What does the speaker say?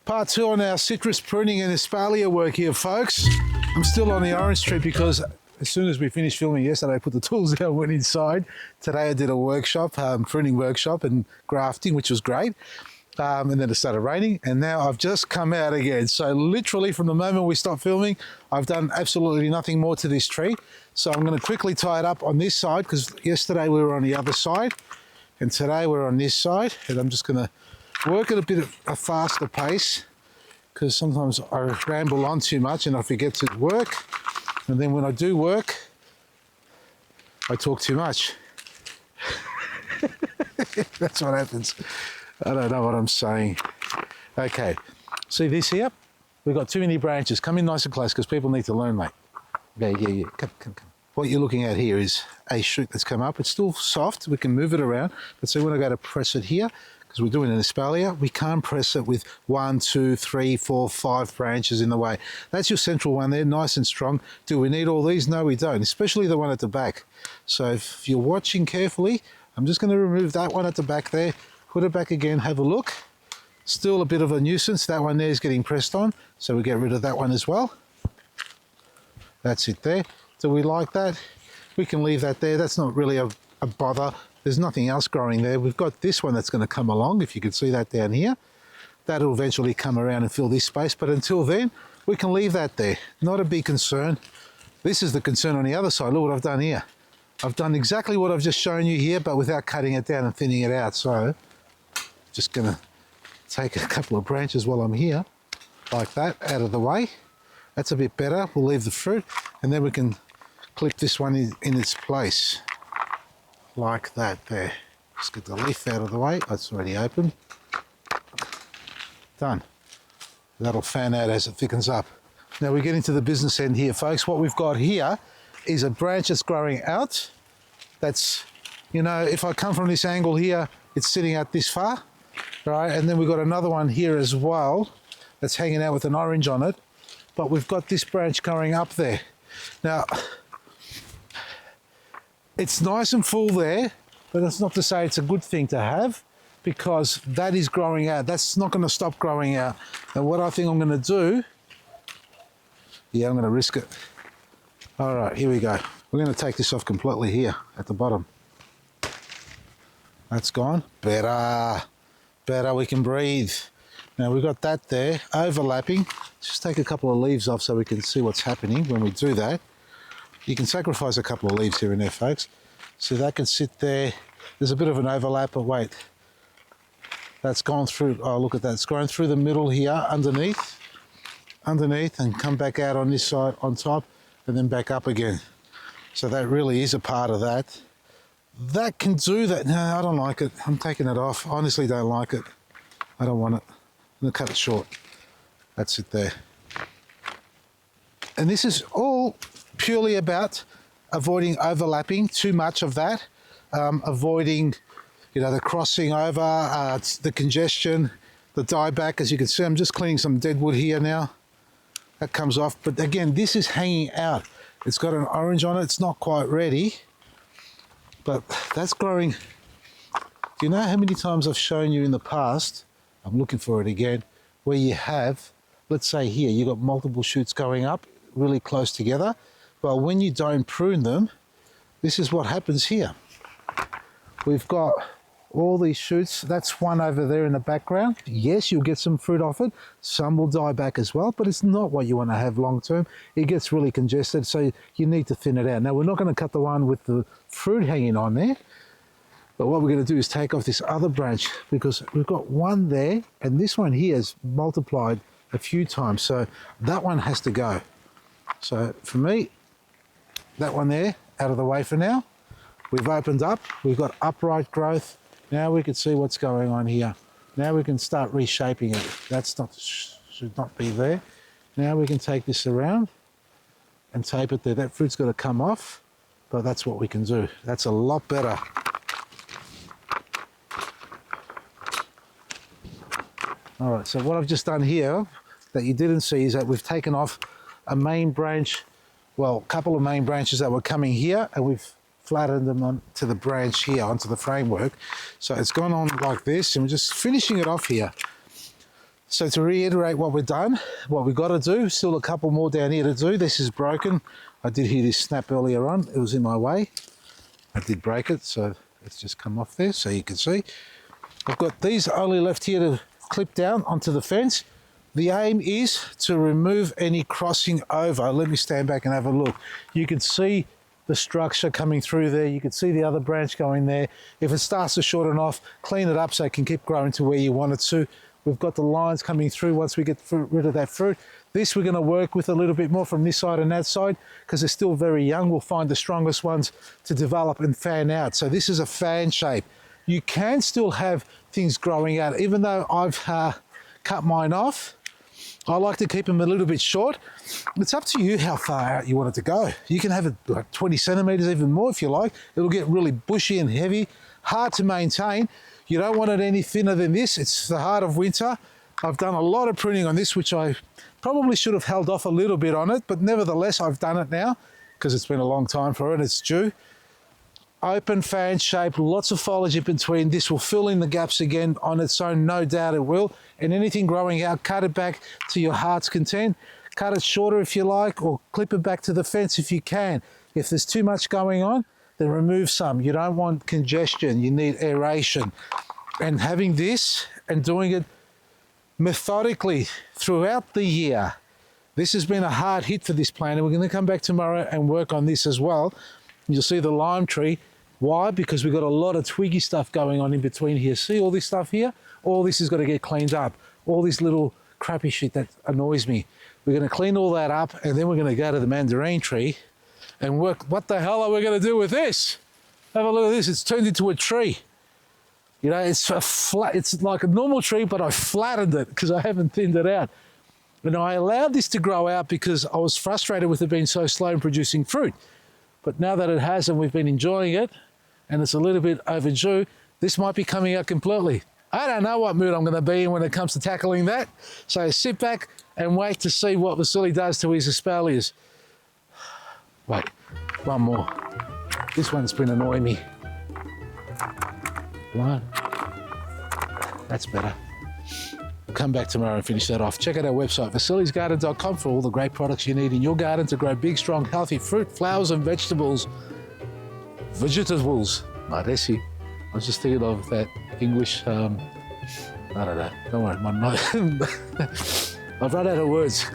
Part 2 on our citrus pruning and espalier work here, folks. I'm still on the orange tree because as soon as we finished filming yesterday, I put the tools down, went inside. Today I did a workshop, pruning workshop and grafting, which was great. And then it started raining, and now I've just come out again. So literally from the moment we stopped filming, I've done absolutely nothing more to this tree. So I'm going to quickly tie it up on this side because yesterday we were on the other side and today we're on this side, and I'm just going to work at a bit of a faster pace because sometimes I ramble on too much and I forget to work, and then when I do work I talk too much. That's what happens. I don't know what I'm saying. Okay, see this here? We've got too many branches. Come in nice and close because people need to learn, mate. Yeah. Come. What you're looking at here is a shoot that's come up. It's still soft. We can move it around. But see, when I go to press it here, because we're doing an espalier, we can't press it with 1, 2, 3, 4, 5 branches in the way. That's your central one there, nice and strong. Do we need all these? No, we don't, especially the one at the back. So if you're watching carefully, I'm just going to remove that one at the back there. Put it back again, have a look. Still a bit of a nuisance. That one there is getting pressed on, so we get rid of that one as well. That's it there. Do we like that? We can leave that there. That's not really a bother. There's nothing else growing there. We've got this one that's going to come along, if you can see that down here. That'll eventually come around and fill this space, but until then, we can leave that there. Not a big concern. This is the concern on the other side. Look what I've done here. I've done exactly what I've just shown you here, but without cutting it down and thinning it out. So just going to take a couple of branches while I'm here, like that, out of the way. That's a bit better. We'll leave the fruit, and then we can clip this one in its place, like that there. Just get the leaf out of the way. That's already open. Done. That'll fan out as it thickens up. Now we get into the business end here, folks. What we've got here is a branch that's growing out. That's, you know, if I come from this angle here, it's sitting out this far. Right, and then we've got another one here as well that's hanging out with an orange on it, but we've got this branch going up there. Now, it's nice and full there, but that's not to say it's a good thing to have, because that is growing out. That's not going to stop growing out. And what I think I'm going to do, yeah, I'm going to risk it. All right, here we go. We're going to take this off completely here at the bottom. That's gone. Better, we can breathe. Now we've got that there, overlapping. Just take a couple of leaves off so we can see what's happening when we do that. You can sacrifice a couple of leaves here and there, folks. So that can sit there. There's a bit of an overlap, but wait. That's gone through, oh look at that, it's going through the middle here, underneath, and come back out on this side, on top, and then back up again. So that really is a part of that. That can do that. No, I don't like it. I'm taking it off. I honestly don't like it. I don't want it. I'm going to cut it short. That's it there. And this is all purely about avoiding overlapping too much of that, avoiding, you know, the crossing over, the congestion, the dieback. As you can see, I'm just cleaning some dead wood here now. That comes off. But again, this is hanging out. It's got an orange on it. It's not quite ready. But that's growing. Do you know how many times I've shown you in the past, I'm looking for it again, where you have, let's say here, you've got multiple shoots going up really close together. But when you don't prune them, this is what happens here. We've got all these shoots. That's one over there in the background. Yes, you'll get some fruit off it. Some will die back as well, but it's not what you want to have long term. It gets really congested, so you need to thin it out. Now, we're not going to cut the one with the fruit hanging on there, but what we're going to do is take off this other branch, because we've got one there, and this one here is multiplied a few times, so that one has to go. So for me, that one there, out of the way for now. We've opened up, we've got upright growth. Now we can see what's going on here. Now we can start reshaping it. That's not, should not be there. Now we can take this around and tape it there. That fruit's got to come off, but that's what we can do. That's a lot better. All right, so what I've just done here that you didn't see is that we've taken off a main branch, well, a couple of main branches that were coming here, and we've flattened them onto the branch here, onto the framework. So it's gone on like this, and we're just finishing it off here. So to reiterate what we've done, what we've got to do, still a couple more down here to do. This is broken. I did hear this snap earlier on. It was in my way. I did break it, so it's just come off there so you can see. I've got these only left here to clip down onto the fence. The aim is to remove any crossing over. Let me stand back and have a look. You can see the structure coming through there. You can see the other branch going there. If it starts to shorten off, clean it up so it can keep growing to where you want it to. We've got the lines coming through once we get rid of that fruit. This we're going to work with a little bit more from this side and that side because they're still very young. We'll find the strongest ones to develop and fan out. So this is a fan shape. You can still have things growing out. Even though I've cut mine off, I like to keep them a little bit short. It's up to you how far out you want it to go. You can have it like 20 centimeters, even more if you like. It'll get really bushy and heavy, hard to maintain. You don't want it any thinner than this. It's the heart of winter. I've done a lot of pruning on this, which I probably should have held off a little bit on it, but nevertheless, I've done it now because it's been a long time for it. It's due. Open fan shape, lots of foliage in between. This will fill in the gaps again on its own, no doubt it will. And anything growing out, cut it back to your heart's content. Cut it shorter if you like, or clip it back to the fence if you can. If there's too much going on, then remove some. You don't want congestion, you need aeration. And having this and doing it methodically throughout the year, this has been a hard hit for this plant, and we're going to come back tomorrow and work on this as well. You'll see the lime tree. Why? Because we've got a lot of twiggy stuff going on in between here. See all this stuff here? All this has got to get cleaned up. All this little crappy shit that annoys me. We're going to clean all that up, and then we're going to go to the mandarin tree and work. What the hell are we going to do with this? Have a look at this. It's turned into a tree. You know, it's a flat. It's like a normal tree, but I flattened it because I haven't thinned it out. And I allowed this to grow out because I was frustrated with it being so slow in producing fruit. But now that it has and we've been enjoying it, and it's a little bit overdue, this might be coming out completely. I don't know what mood I'm going to be in when it comes to tackling that. So sit back and wait to see what Vasily does to his espaliers. Wait, one more. This one's been annoying me. One. That's better. We'll come back tomorrow and finish that off. Check out our website, vasilysgarden.com, for all the great products you need in your garden to grow big, strong, healthy fruit, flowers and vegetables. Vegetables. Maresi. I was just thinking of that English, I don't know. Don't worry, I've run out of words.